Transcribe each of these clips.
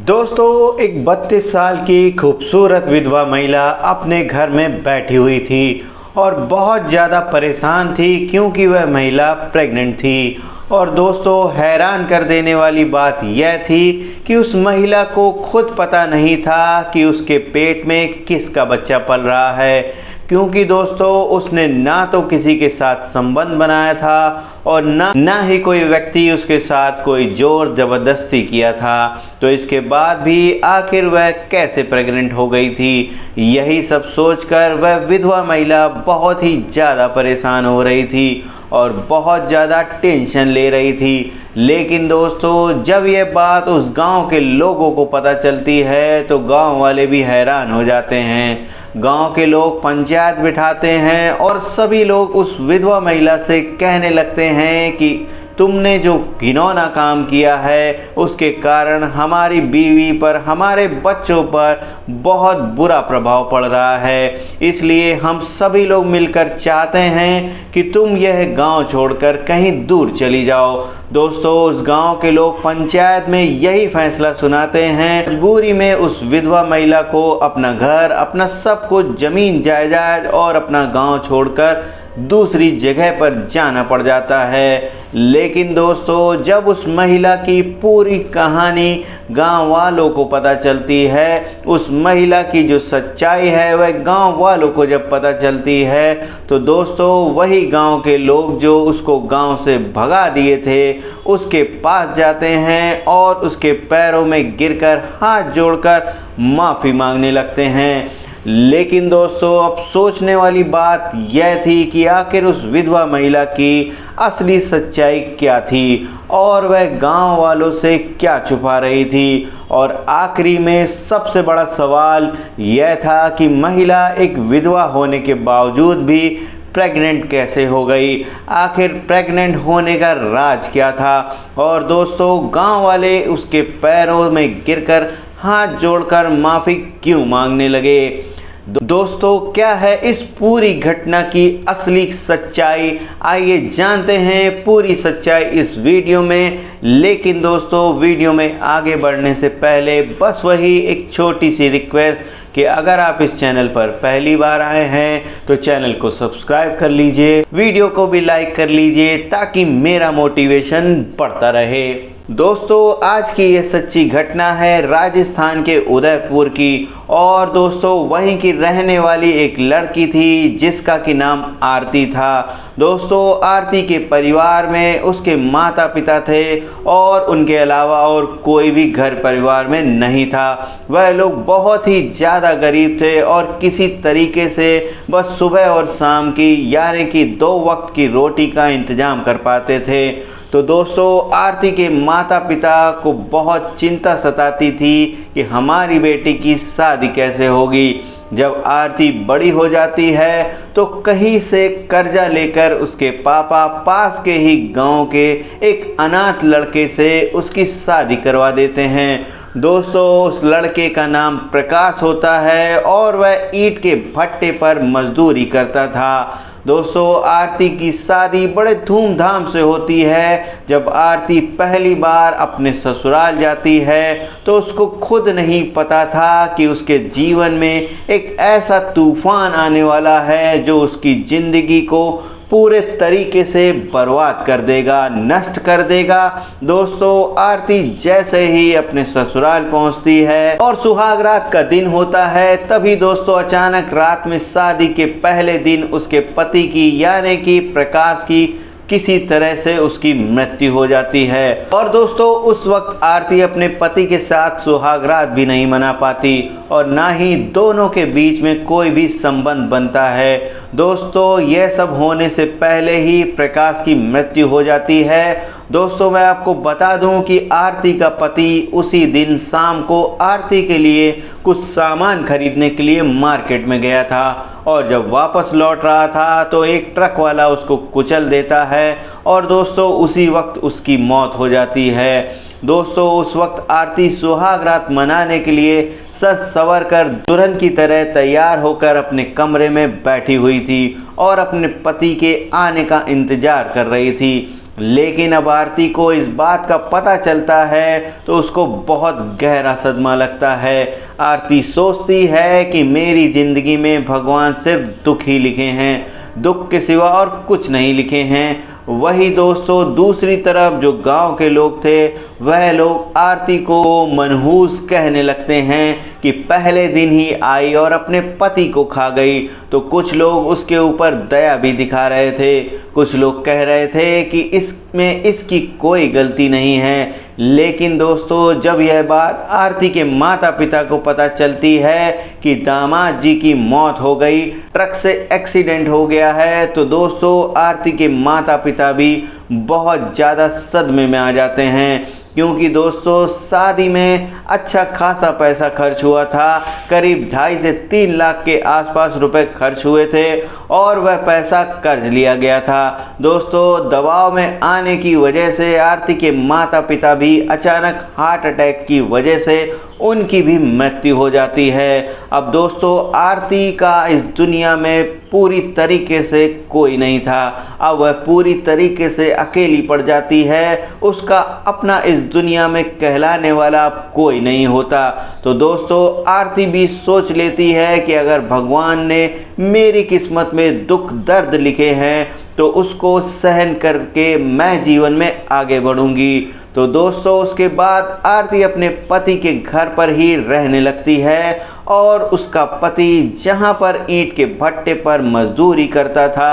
दोस्तों, एक 32 साल की खूबसूरत विधवा महिला अपने घर में बैठी हुई थी और बहुत ज़्यादा परेशान थी क्योंकि वह महिला प्रेग्नेंट थी। और दोस्तों, हैरान कर देने वाली बात यह थी कि उस महिला को खुद पता नहीं था कि उसके पेट में किसका बच्चा पल रहा है, क्योंकि दोस्तों उसने ना तो किसी के साथ संबंध बनाया था और ना ही कोई व्यक्ति उसके साथ कोई जोर जबरदस्ती किया था। तो इसके बाद भी आखिर वह कैसे प्रेग्नेंट हो गई थी, यही सब सोचकर वह विधवा महिला बहुत ही ज़्यादा परेशान हो रही थी और बहुत ज़्यादा टेंशन ले रही थी। लेकिन दोस्तों, जब यह बात उस गांव के लोगों को पता चलती है तो गांव वाले भी हैरान हो जाते हैं। गांव के लोग पंचायत बिठाते हैं और सभी लोग उस विधवा महिला से कहने लगते हैं कि तुमने जो घिनौना काम किया है उसके कारण हमारी बीवी पर, हमारे बच्चों पर बहुत बुरा प्रभाव पड़ रहा है। इसलिए हम सभी लोग मिलकर चाहते हैं कि तुम यह गांव छोड़कर कहीं दूर चली जाओ। दोस्तों, उस गांव के लोग पंचायत में यही फैसला सुनाते हैं। मजबूरी में उस विधवा महिला को अपना घर, अपना सब कुछ, जमीन जायदाद और अपना गांव छोड़कर दूसरी जगह पर जाना पड़ जाता है। लेकिन दोस्तों, जब उस महिला की पूरी कहानी गांव वालों को पता चलती है, उस महिला की जो सच्चाई है वह गांव वालों को जब पता चलती है, तो दोस्तों वही गांव के लोग जो उसको गांव से भगा दिए थे उसके पास जाते हैं और उसके पैरों में गिरकर हाथ जोड़कर माफ़ी मांगने लगते हैं। लेकिन दोस्तों, अब सोचने वाली बात यह थी कि आखिर उस विधवा महिला की असली सच्चाई क्या थी और वह गांव वालों से क्या छुपा रही थी। और आखिरी में सबसे बड़ा सवाल यह था कि महिला एक विधवा होने के बावजूद भी प्रेग्नेंट कैसे हो गई, आखिर प्रेग्नेंट होने का राज क्या था। और दोस्तों, गांव वाले उसके पैरों में गिरकर हाथ जोड़कर माफ़ी क्यों मांगने लगे। दोस्तों, क्या है इस पूरी घटना की असली सच्चाई, आइए जानते हैं पूरी सच्चाई इस वीडियो में। लेकिन दोस्तों, वीडियो में आगे बढ़ने से पहले बस वही एक छोटी सी रिक्वेस्ट कि अगर आप इस चैनल पर पहली बार आए हैं तो चैनल को सब्सक्राइब कर लीजिए, वीडियो को भी लाइक कर लीजिए ताकि मेरा मोटिवेशन बढ़ता रहे। दोस्तों, आज की ये सच्ची घटना है राजस्थान के उदयपुर की। और दोस्तों, वहीं की रहने वाली एक लड़की थी जिसका कि नाम आरती था। दोस्तों, आरती के परिवार में उसके माता पिता थे और उनके अलावा और कोई भी घर परिवार में नहीं था। वह लोग बहुत ही ज़्यादा गरीब थे और किसी तरीके से बस सुबह और शाम की यानी कि 2 वक्त की रोटी का इंतजाम कर पाते थे। तो दोस्तों, आरती के माता पिता को बहुत चिंता सताती थी कि हमारी बेटी की शादी कैसे होगी। जब आरती बड़ी हो जाती है तो कहीं से कर्जा लेकर उसके पापा पास के ही गांव के एक अनाथ लड़के से उसकी शादी करवा देते हैं। दोस्तों, उस लड़के का नाम प्रकाश होता है और वह ईंट के भट्टे पर मजदूरी करता था। दोस्तों, आरती की शादी बड़े धूमधाम से होती है। जब आरती पहली बार अपने ससुराल जाती है तो उसको खुद नहीं पता था कि उसके जीवन में एक ऐसा तूफान आने वाला है जो उसकी जिंदगी को पूरे तरीके से बर्बाद कर देगा, नष्ट कर देगा। दोस्तों, आरती जैसे ही अपने ससुराल पहुंचती है और सुहाग रात का दिन होता है, तभी दोस्तों अचानक रात में शादी के पहले दिन उसके पति की यानी कि प्रकाश की किसी तरह से उसकी मृत्यु हो जाती है। और दोस्तों, उस वक्त आरती अपने पति के साथ सुहाग रात भी नहीं मना पाती और ना ही दोनों के बीच में कोई भी संबंध बनता है। दोस्तों, यह सब होने से पहले ही प्रकाश की मृत्यु हो जाती है। दोस्तों, मैं आपको बता दूं कि आरती का पति उसी दिन शाम को आरती के लिए कुछ सामान खरीदने के लिए मार्केट में गया था और जब वापस लौट रहा था तो एक ट्रक वाला उसको कुचल देता है और दोस्तों उसी वक्त उसकी मौत हो जाती है। दोस्तों, उस वक्त आरती सुहाग रात मनाने के लिए सज संवर कर दुल्हन की तरह तैयार होकर अपने कमरे में बैठी हुई थी और अपने पति के आने का इंतजार कर रही थी। लेकिन अब आरती को इस बात का पता चलता है तो उसको बहुत गहरा सदमा लगता है। आरती सोचती है कि मेरी ज़िंदगी में भगवान सिर्फ दुख ही लिखे हैं, दुख के सिवा और कुछ नहीं लिखे हैं। वही दोस्तों दूसरी तरफ जो गांव के लोग थे वह लोग आरती को मनहूस कहने लगते हैं कि पहले दिन ही आई और अपने पति को खा गई। तो कुछ लोग उसके ऊपर दया भी दिखा रहे थे, कुछ लोग कह रहे थे कि इसमें इसकी कोई गलती नहीं है। लेकिन दोस्तों जब यह बात आरती के माता पिता को पता चलती है कि दामाद जी की मौत हो गई, ट्रक से एक्सीडेंट हो गया है, तो दोस्तों आरती के माता पिता भी बहुत ज़्यादा सदमे में आ जाते हैं। क्योंकि दोस्तों शादी में अच्छा खासा पैसा खर्च हुआ था, करीब 2.5 से 3 लाख के आसपास रुपए खर्च हुए थे और वह पैसा कर्ज लिया गया था। दोस्तों दबाव में आने की वजह से आरती के माता पिता भी अचानक हार्ट अटैक की वजह से उनकी भी मृत्यु हो जाती है। अब दोस्तों आरती का इस दुनिया में पूरी तरीके से कोई नहीं था, अब वह पूरी तरीके से अकेली पड़ जाती है, उसका अपना इस दुनिया में कहलाने वाला अब कोई नहीं होता। तो दोस्तों आरती भी सोच लेती है कि अगर भगवान ने मेरी किस्मत में दुख दर्द लिखे हैं तो उसको सहन करके मैं जीवन में आगे बढ़ूंगी। तो दोस्तों उसके बाद आरती अपने पति के घर पर ही रहने लगती है और उसका पति जहां पर ईंट के भट्टे पर मजदूरी करता था,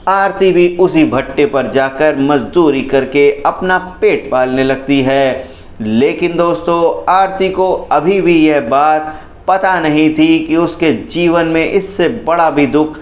आरती भी उसी भट्टे पर जाकर मजदूरी करके अपना पेट पालने लगती है। लेकिन दोस्तों आरती को अभी भी यह बात पता नहीं थी कि उसके जीवन में इससे बड़ा भी दुख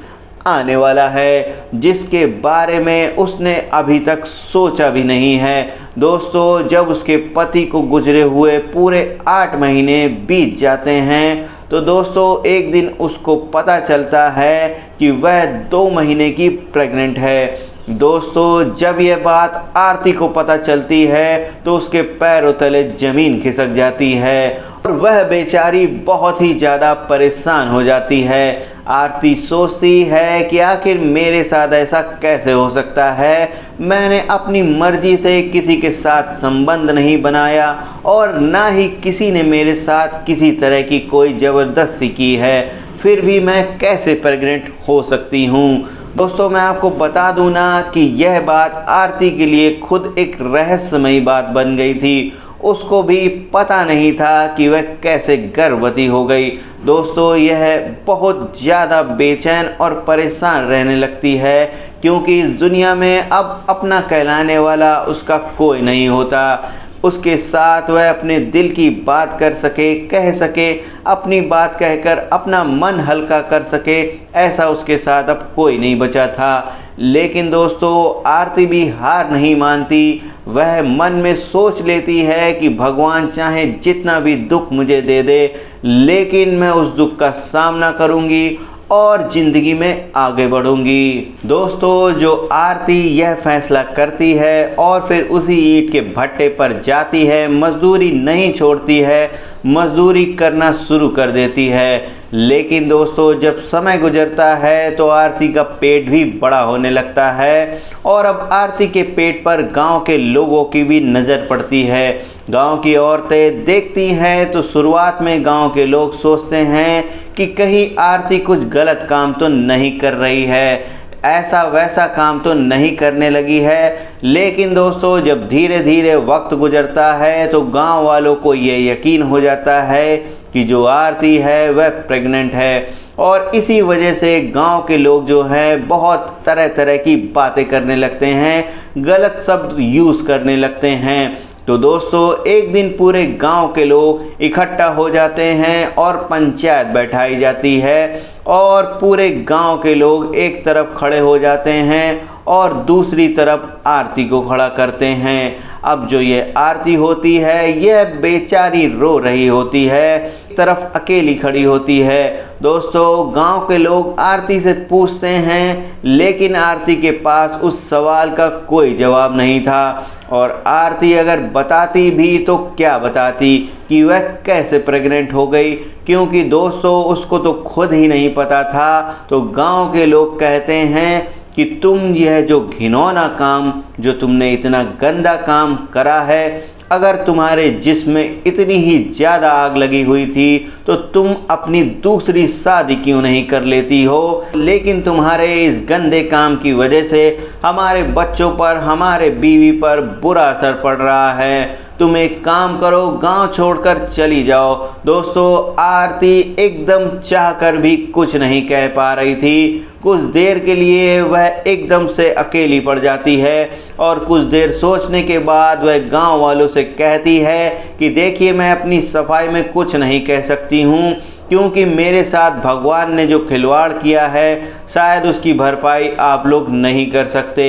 आने वाला है, जिसके बारे में उसने अभी तक सोचा भी नहीं है। दोस्तों जब उसके पति को गुजरे हुए पूरे 8 महीने बीत जाते हैं तो दोस्तों एक दिन उसको पता चलता है कि वह 2 महीने की प्रेग्नेंट है। दोस्तों जब यह बात आरती को पता चलती है तो उसके पैरों तले जमीन खिसक जाती है और वह बेचारी बहुत ही ज़्यादा परेशान हो जाती है। आरती सोचती है कि आखिर मेरे साथ ऐसा कैसे हो सकता है, मैंने अपनी मर्जी से किसी के साथ संबंध नहीं बनाया और ना ही किसी ने मेरे साथ किसी तरह की कोई ज़बरदस्ती की है, फिर भी मैं कैसे प्रेग्नेंट हो सकती हूँ। दोस्तों मैं आपको बता दूं ना कि यह बात आरती के लिए खुद एक रहस्यमयी बात बन गई थी, उसको भी पता नहीं था कि वह कैसे गर्भवती हो गई। दोस्तों यह बहुत ज़्यादा बेचैन और परेशान रहने लगती है क्योंकि इस दुनिया में अब अपना कहलाने वाला उसका कोई नहीं होता, उसके साथ वह अपने दिल की बात कर सके, कह सके, अपनी बात कहकर अपना मन हल्का कर सके, ऐसा उसके साथ अब कोई नहीं बचा था। लेकिन दोस्तों आरती भी हार नहीं मानती, वह मन में सोच लेती है कि भगवान चाहे जितना भी दुख मुझे दे दे, लेकिन मैं उस दुख का सामना करूंगी और ज़िंदगी में आगे बढ़ूंगी। दोस्तों जो आरती यह फैसला करती है और फिर उसी ईंट के भट्टे पर जाती है, मजदूरी नहीं छोड़ती है, मजदूरी करना शुरू कर देती है। लेकिन दोस्तों जब समय गुजरता है तो आरती का पेट भी बड़ा होने लगता है और अब आरती के पेट पर गांव के लोगों की भी नज़र पड़ती है। गांव की औरतें देखती हैं तो शुरुआत में गांव के लोग सोचते हैं कि कहीं आरती कुछ गलत काम तो नहीं कर रही है, ऐसा वैसा काम तो नहीं करने लगी है। लेकिन दोस्तों जब धीरे धीरे वक्त गुजरता है तो गांव वालों को ये यकीन हो जाता है कि जो आरती है वह प्रेग्नेंट है और इसी वजह से गांव के लोग जो हैं बहुत तरह तरह की बातें करने लगते हैं, गलत शब्द यूज़ करने लगते हैं। तो दोस्तों एक दिन पूरे गांव के लोग इकट्ठा हो जाते हैं और पंचायत बैठाई जाती है और पूरे गांव के लोग एक तरफ खड़े हो जाते हैं और दूसरी तरफ आरती को खड़ा करते हैं। अब जो ये आरती होती है यह बेचारी रो रही होती है, एक तरफ अकेली खड़ी होती है। दोस्तों गांव के लोग आरती से पूछते हैं लेकिन आरती के पास उस सवाल का कोई जवाब नहीं था और आरती अगर बताती भी तो क्या बताती कि वह कैसे प्रेग्नेंट हो गई, क्योंकि दोस्तों उसको तो खुद ही नहीं पता था। तो गांव के लोग कहते हैं कि तुम यह जो घिनौना काम, जो तुमने इतना गंदा काम करा है, अगर तुम्हारे जिस्म में इतनी ही ज़्यादा आग लगी हुई थी तो तुम अपनी दूसरी शादी क्यों नहीं कर लेती हो। लेकिन तुम्हारे इस गंदे काम की वजह से हमारे बच्चों पर, हमारे बीवी पर बुरा असर पड़ रहा है। तुम एक काम करो, गांव छोड़कर चली जाओ। दोस्तों, आरती एकदम चाहकर भी कुछ नहीं कह पा रही थी। कुछ देर के लिए वह एकदम से अकेली पड़ जाती है और कुछ देर सोचने के बाद वह गांव वालों से कहती है कि देखिए, मैं अपनी सफाई में कुछ नहीं कह सकती हूँ, क्योंकि मेरे साथ भगवान ने जो खिलवाड़ किया है शायद उसकी भरपाई आप लोग नहीं कर सकते।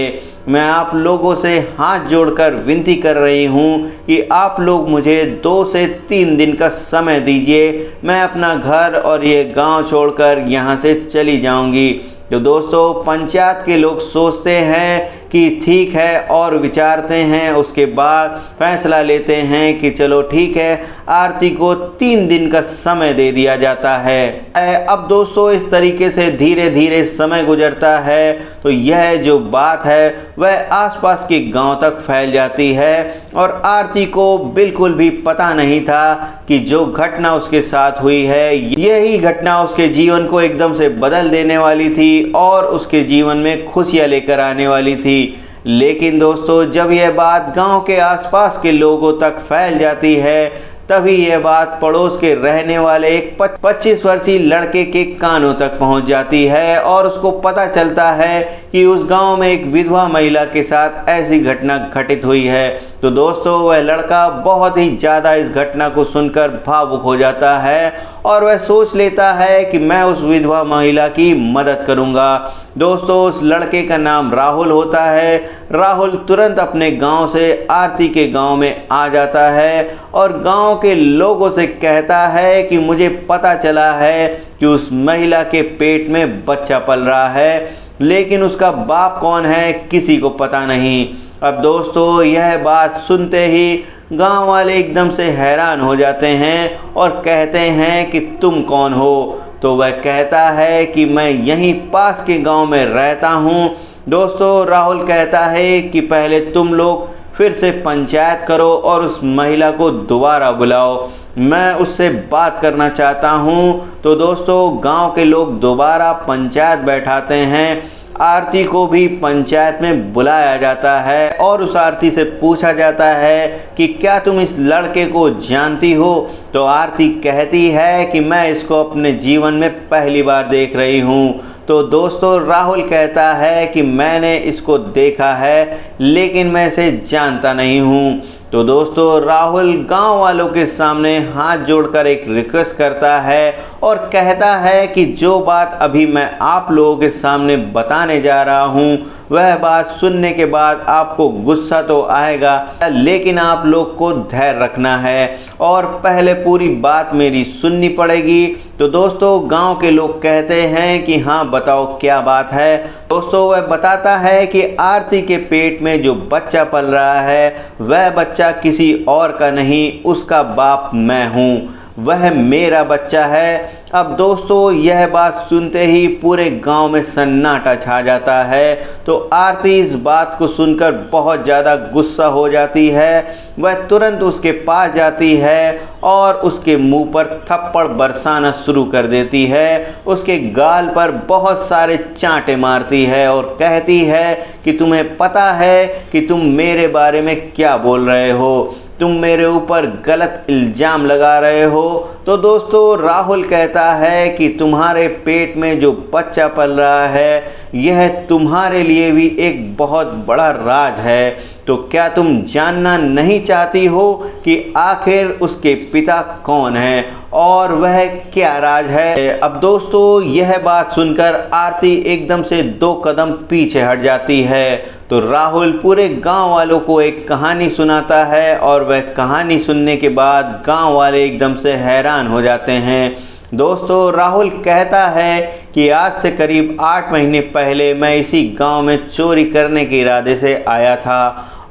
मैं आप लोगों से हाथ जोड़कर विनती कर रही हूँ कि आप लोग मुझे 2 से 3 दिन का समय दीजिए। मैं अपना घर और ये गांव छोड़कर यहाँ से चली जाऊँगी। तो दोस्तों, पंचायत के लोग सोचते हैं कि ठीक है और विचारते हैं, उसके बाद फैसला लेते हैं कि चलो ठीक है, आरती को 3 दिन का समय दे दिया जाता है। अब दोस्तों, इस तरीके से धीरे धीरे समय गुजरता है तो यह जो बात है वह आसपास के गांव तक फैल जाती है और आरती को बिल्कुल भी पता नहीं था कि जो घटना उसके साथ हुई है, यही घटना उसके जीवन को एकदम से बदल देने वाली थी और उसके जीवन में खुशियां लेकर आने वाली थी। लेकिन दोस्तों, जब यह बात गांव के आसपास के लोगों तक फैल जाती है, तभी यह बात पड़ोस के रहने वाले एक 25 वर्षीय लड़के के कानों तक पहुंच जाती है और उसको पता चलता है कि उस गांव में एक विधवा महिला के साथ ऐसी घटना घटित हुई है। तो दोस्तों, वह लड़का बहुत ही ज़्यादा इस घटना को सुनकर भावुक हो जाता है और वह सोच लेता है कि मैं उस विधवा महिला की मदद करूंगा। दोस्तों, उस लड़के का नाम राहुल होता है। राहुल तुरंत अपने गांव से आरती के गांव में आ जाता है और गांव के लोगों से कहता है कि मुझे पता चला है कि उस महिला के पेट में बच्चा पल रहा है, लेकिन उसका बाप कौन है किसी को पता नहीं। अब दोस्तों, यह बात सुनते ही गांव वाले एकदम से हैरान हो जाते हैं और कहते हैं कि तुम कौन हो। तो वह कहता है कि मैं यहीं पास के गांव में रहता हूं। दोस्तों, राहुल कहता है कि पहले तुम लोग फिर से पंचायत करो और उस महिला को दोबारा बुलाओ, मैं उससे बात करना चाहता हूं। तो दोस्तों, गांव के लोग दोबारा पंचायत बैठाते हैं। आरती को भी पंचायत में बुलाया जाता है और उस आरती से पूछा जाता है कि क्या तुम इस लड़के को जानती हो। तो आरती कहती है कि मैं इसको अपने जीवन में पहली बार देख रही हूँ। तो दोस्तों, राहुल कहता है कि मैंने इसको देखा है लेकिन मैं इसे जानता नहीं हूँ। तो दोस्तों, राहुल गांव वालों के सामने हाथ जोड़कर एक रिक्वेस्ट करता है और कहता है कि जो बात अभी मैं आप लोगों के सामने बताने जा रहा हूं, वह बात सुनने के बाद आपको गुस्सा तो आएगा, लेकिन आप लोग को धैर्य रखना है और पहले पूरी बात मेरी सुननी पड़ेगी। तो दोस्तों, गांव के लोग कहते हैं कि हाँ बताओ क्या बात है। दोस्तों, वह बताता है कि आरती के पेट में जो बच्चा पल रहा है वह बच्चा किसी और का नहीं, उसका बाप मैं हूँ, वह मेरा बच्चा है। अब दोस्तों, यह बात सुनते ही पूरे गांव में सन्नाटा छा जाता है। तो आरती इस बात को सुनकर बहुत ज़्यादा गुस्सा हो जाती है। वह तुरंत उसके पास जाती है और उसके मुंह पर थप्पड़ बरसाना शुरू कर देती है, उसके गाल पर बहुत सारे चांटे मारती है और कहती है कि तुम्हें पता है कि तुम मेरे बारे में क्या बोल रहे हो, तुम मेरे ऊपर गलत इल्ज़ाम लगा रहे हो। तो दोस्तों, राहुल कहता है कि तुम्हारे पेट में जो बच्चा पल रहा है यह तुम्हारे लिए भी एक बहुत बड़ा राज है। तो क्या तुम जानना नहीं चाहती हो कि आखिर उसके पिता कौन है और वह क्या राज है। अब दोस्तों, यह बात सुनकर आरती एकदम से 2 कदम पीछे हट जाती है। तो राहुल पूरे गांव वालों को एक कहानी सुनाता है और वह कहानी सुनने के बाद गांव वाले एकदम से हैरान हो जाते हैं। दोस्तों, राहुल कहता है कि आज से करीब 8 महीने पहले मैं इसी गांव में चोरी करने के इरादे से आया था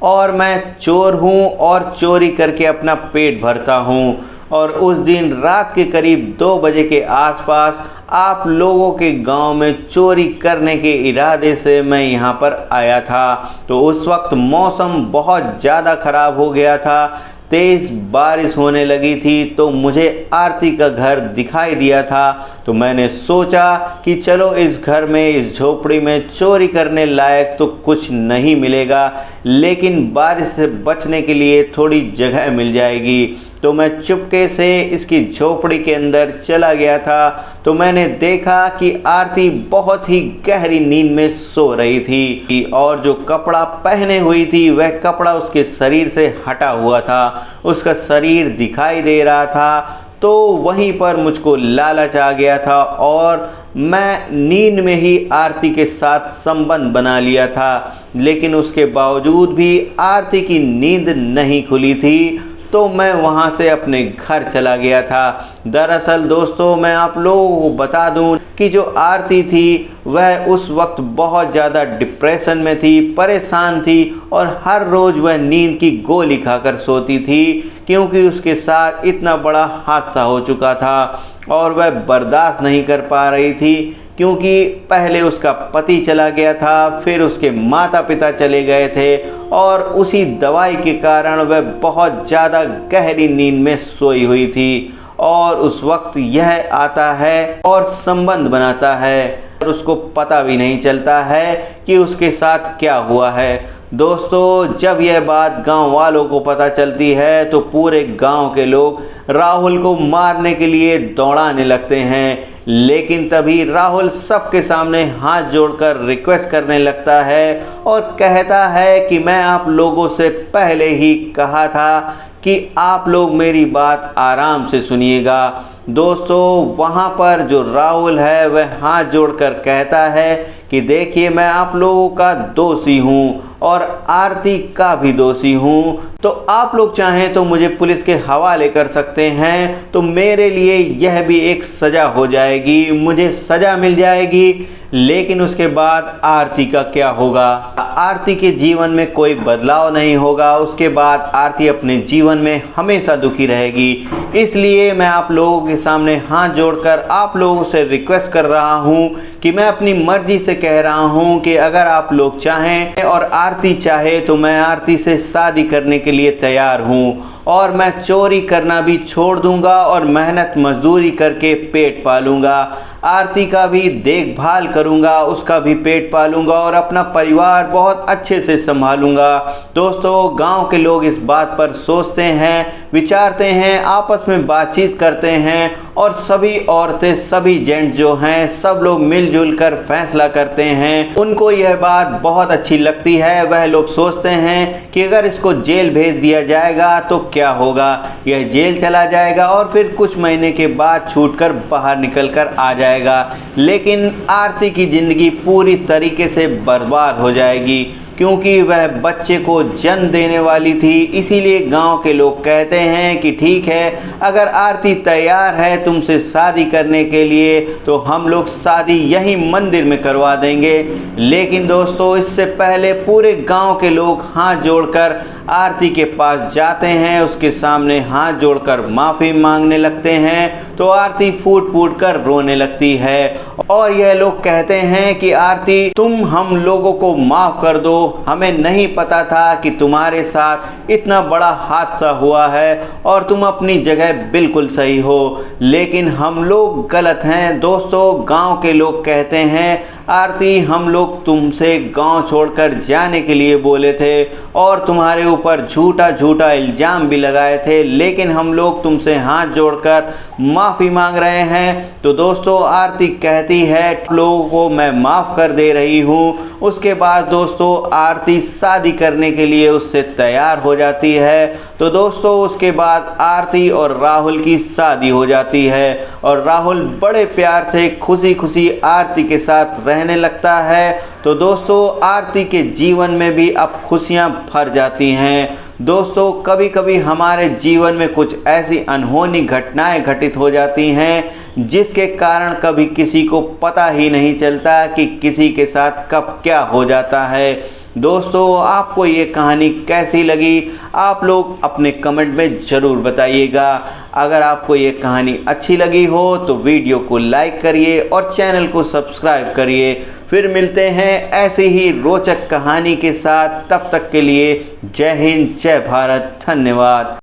और मैं चोर हूं और चोरी करके अपना पेट भरता हूं। और उस दिन रात के करीब 2 बजे के आसपास आप लोगों के गांव में चोरी करने के इरादे से मैं यहाँ पर आया था। तो उस वक्त मौसम बहुत ज़्यादा ख़राब हो गया था, तेज़ बारिश होने लगी थी, तो मुझे आरती का घर दिखाई दिया था। तो मैंने सोचा कि चलो इस घर में, इस झोपड़ी में चोरी करने लायक तो कुछ नहीं मिलेगा, लेकिन बारिश से बचने के लिए थोड़ी जगह मिल जाएगी। तो मैं चुपके से इसकी झोपड़ी के अंदर चला गया था। तो मैंने देखा कि आरती बहुत ही गहरी नींद में सो रही थी और जो कपड़ा पहने हुई थी वह कपड़ा उसके शरीर से हटा हुआ था, उसका शरीर दिखाई दे रहा था। तो वहीं पर मुझको लालच आ गया था और मैं नींद में ही आरती के साथ संबंध बना लिया था, लेकिन उसके बावजूद भी आरती की नींद नहीं खुली थी। तो मैं वहाँ से अपने घर चला गया था। दरअसल दोस्तों, मैं आप लोगों को बता दूं कि जो आरती थी वह उस वक्त बहुत ज़्यादा डिप्रेशन में थी, परेशान थी और हर रोज़ वह नींद की गोली खाकर सोती थी, क्योंकि उसके साथ इतना बड़ा हादसा हो चुका था और वह बर्दाश्त नहीं कर पा रही थी, क्योंकि पहले उसका पति चला गया था, फिर उसके माता पिता चले गए थे और उसी दवाई के कारण वह बहुत ज़्यादा गहरी नींद में सोई हुई थी। और उस वक्त यह आता है और संबंध बनाता है और उसको पता भी नहीं चलता है कि उसके साथ क्या हुआ है। दोस्तों, जब यह बात गांव वालों को पता चलती है तो पूरे गांव के लोग राहुल को मारने के लिए दौड़ाने लगते हैं, लेकिन तभी राहुल सबके सामने हाथ जोड़कर रिक्वेस्ट करने लगता है और कहता है कि मैं आप लोगों से पहले ही कहा था कि आप लोग मेरी बात आराम से सुनिएगा। दोस्तों, वहाँ पर जो राहुल है वह हाथ जोड़कर कहता है कि देखिए, मैं आप लोगों का दोषी हूँ और आरती का भी दोषी हूँ, तो आप लोग चाहें तो मुझे पुलिस के हवाले कर सकते हैं, तो मेरे लिए यह भी एक सज़ा हो जाएगी, मुझे सज़ा मिल जाएगी। लेकिन उसके बाद आरती का क्या होगा? आरती के जीवन में कोई बदलाव नहीं होगा। उसके बाद आरती अपने जीवन में हमेशा दुखी रहेगी। इसलिए मैं आप लोगों के सामने हाथ जोड़कर आप लोगों से रिक्वेस्ट कर रहा हूं कि मैं अपनी मर्जी से कह रहा हूं कि अगर आप लोग चाहें और आरती चाहे तो मैं आरती से शादी करने के लिए तैयार हूं और मैं चोरी करना भी छोड़ दूंगा और मेहनत मजदूरी करके पेट पालूंगा, आरती का भी देखभाल करूंगा, उसका भी पेट पालूंगा और अपना परिवार बहुत अच्छे से संभालूंगा। दोस्तों, गांव के लोग इस बात पर सोचते हैं, विचारते हैं, आपस में बातचीत करते हैं और सभी औरतें, सभी जेंट्स जो हैं, सब लोग मिलजुल कर फैसला करते हैं। उनको यह बात बहुत अच्छी लगती है। वह लोग सोचते हैं कि अगर इसको जेल भेज दिया जाएगा तो क्या होगा, यह जेल चला जाएगा और फिर कुछ महीने के बाद छूटकर बाहर निकल कर आ जाएगा, लेकिन आरती की जिंदगी पूरी तरीके से बर्बाद हो जाएगी, क्योंकि वह बच्चे को जन्म देने वाली थी। इसीलिए गांव के लोग कहते हैं कि ठीक है, अगर आरती तैयार है तुमसे शादी करने के लिए तो हम लोग शादी यहीं मंदिर में करवा देंगे। लेकिन दोस्तों, इससे पहले पूरे गांव के लोग हाथ जोड़कर आरती के पास जाते हैं, उसके सामने हाथ जोड़कर माफ़ी मांगने लगते हैं। तो आरती फूट फूट कर रोने लगती है और यह लोग कहते हैं कि आरती, तुम हम लोगों को माफ़ कर दो, हमें नहीं पता था कि तुम्हारे साथ इतना बड़ा हादसा हुआ है और तुम अपनी जगह बिल्कुल सही हो, लेकिन हम लोग गलत हैं। दोस्तों, गांव के लोग कहते हैं, आरती, हम लोग तुमसे गांव छोड़कर जाने के लिए बोले थे और तुम्हारे ऊपर झूठा झूठा इल्ज़ाम भी लगाए थे, लेकिन हम लोग तुमसे हाथ जोड़कर माफ़ी मांग रहे हैं। तो दोस्तों, आरती कहती है, लोगों को मैं माफ़ कर दे रही हूँ। उसके बाद दोस्तों, आरती शादी करने के लिए उससे तैयार हो जाती है। तो दोस्तों, उसके बाद आरती और राहुल की शादी हो जाती है और राहुल बड़े प्यार से खुशी खुशी आरती के साथ रहने लगता है। तो दोस्तों, आरती के जीवन में भी अब खुशियां भर जाती हैं। दोस्तों, कभी कभी हमारे जीवन में कुछ ऐसी अनहोनी घटनाएं घटित हो जाती हैं जिसके कारण कभी किसी को पता ही नहीं चलता कि किसी के साथ कब क्या हो जाता है। दोस्तों, आपको ये कहानी कैसी लगी, आप लोग अपने कमेंट में ज़रूर बताइएगा। अगर आपको ये कहानी अच्छी लगी हो तो वीडियो को लाइक करिए और चैनल को सब्सक्राइब करिए। फिर मिलते हैं ऐसे ही रोचक कहानी के साथ। तब तक के लिए जय हिंद, जय भारत, धन्यवाद।